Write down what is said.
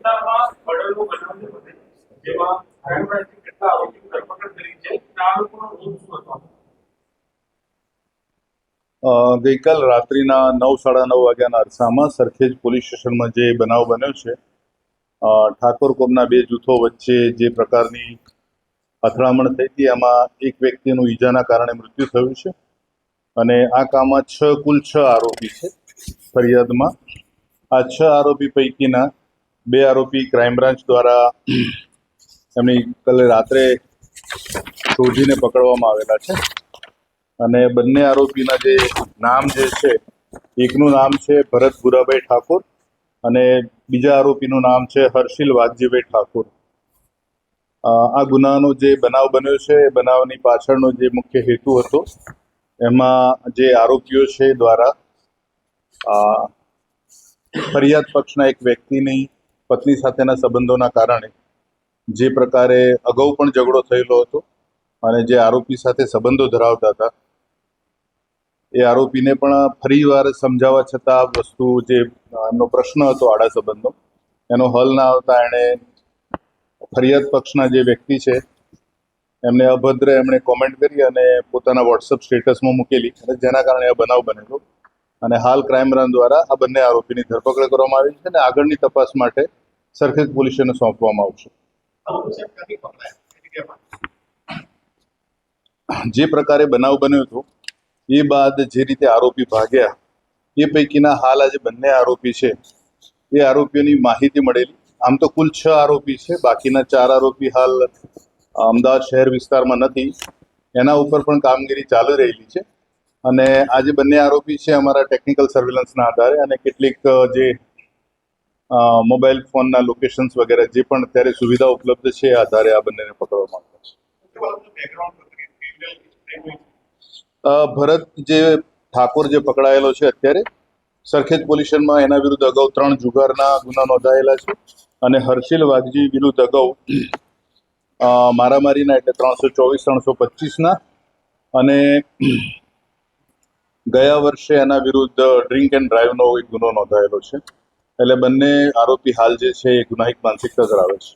વિસ્તારમાં બળદનો બનાવ જે બને જેમાં ક્રાઇમ બ્રાન્ચની કેટલા આરોપીની ધરપકડ કરી છે આ લોકોનો રોલ શું હતો? ગઈકાલ રાત્રિના 9:30 વાગ્યાના અરસામાં સરખેજ પોલીસ સ્ટેશનમાં જે બનાવ બન્યો છે, ઠાકોર કોમના બે જૂથો વચ્ચે જે પ્રકારની અથડામણ થઈ હતી એમાં એક વ્યક્તિનું ઈજાના કારણે મૃત્યુ થયું છે અને આ કામમાં કુલ 6 આરોપી છે ફરિયાદમાં. આ 6 આરોપી પૈકીના 2 આરોપી ક્રાઇમ બ્રાન્ચ દ્વારા એમની કાલે રાત્રે શોધીને પકડવામાં આવેલા છે અને બંને આરોપીના જે નામ જે છે, એકનું નામ છે ભરત ભુરાભાઈ ઠાકોર અને બીજા આરોપીનું નામ છે હર્ષિલ વાઘજીભાઈ ઠાકોર. આ ગુનાનો જે બનાવ બન્યો છે એ બનાવની પાછળનો જે મુખ્ય હેતુ હતો એમાં જે આરોપીઓ છે દ્વારા ફરિયાદ પક્ષના એક વ્યક્તિની પત્ની સાથેના સંબંધોના કારણે જે પ્રકારે અગાઉ પણ ઝઘડો થયેલો હતો અને જે આરોપી સાથે સંબંધો ધરાવતા હતા એ આરોપીને પણ ફરીવાર સમજાવવા છતાં આ વસ્તુ જે એમનો પ્રશ્ન હતો આડા સંબંધનો એનો હલ ના આવતા એણે ફરિયાદ પક્ષના જે વ્યક્તિ છે એમને અભદ્ર એમણે કોમેન્ટ કરી અને પોતાના વોટ્સઅપ સ્ટેટસમાં મૂકેલી અને જેના કારણે આ બનાવ બનેલો અને હાલ ક્રાઇમ બ્રાન્ચ દ્વારા આ બંને આરોપીની ધરપકડ કરવામાં આવી છે અને આગળની તપાસ માટે સરખેજ પોલીસને સોંપવામાં આવશે. જે પ્રકારે બનાવ બન્યો હતો એ બાદ જે રીતે આરોપી ભાગ્યા એ પૈકીના હાલ આજે બંને આરોપી છે એ આરોપીઓની માહિતી મળેલી. આમ તો કુલ 6 આરોપી છે, બાકીના 4 આરોપી હાલ અમદાવાદ શહેર વિસ્તારમાં નથી, એના ઉપર પણ કામગીરી ચાલુ રહેલી છે અને આ જે બંને આરોપી છે અમારા ટેકનિકલ સર્વેલન્સના આધારે અને કેટલીક જે મોબાઈલ ફોનના લોકેશન્સ વગેરે જે પણ અત્યારે સુવિધા ઉપલબ્ધ છે એ આધારે આ બંનેને પકડવામાં આવ્યા છે. ભરત જે ઠાકોર જે પકડાયેલો છે અત્યારે સરખેજ પોલીસ સ્ટેશનમાં એના વિરુદ્ધ અગાઉ 3 જુગારના ગુના નોંધાયેલા છે અને હર્ષિલ વાઘજી વિરુદ્ધ અગાઉ મારામારીના એટલે 324-325ના અને ગયા વર્ષે એના વિરુદ્ધ ડ્રિંક એન્ડ ડ્રાઈવનો એક ગુનો નોંધાયેલો છે. એટલે બંને આરોપી હાલ જે છે એ ગુનાહિત માનસિકતા ધરાવે છે.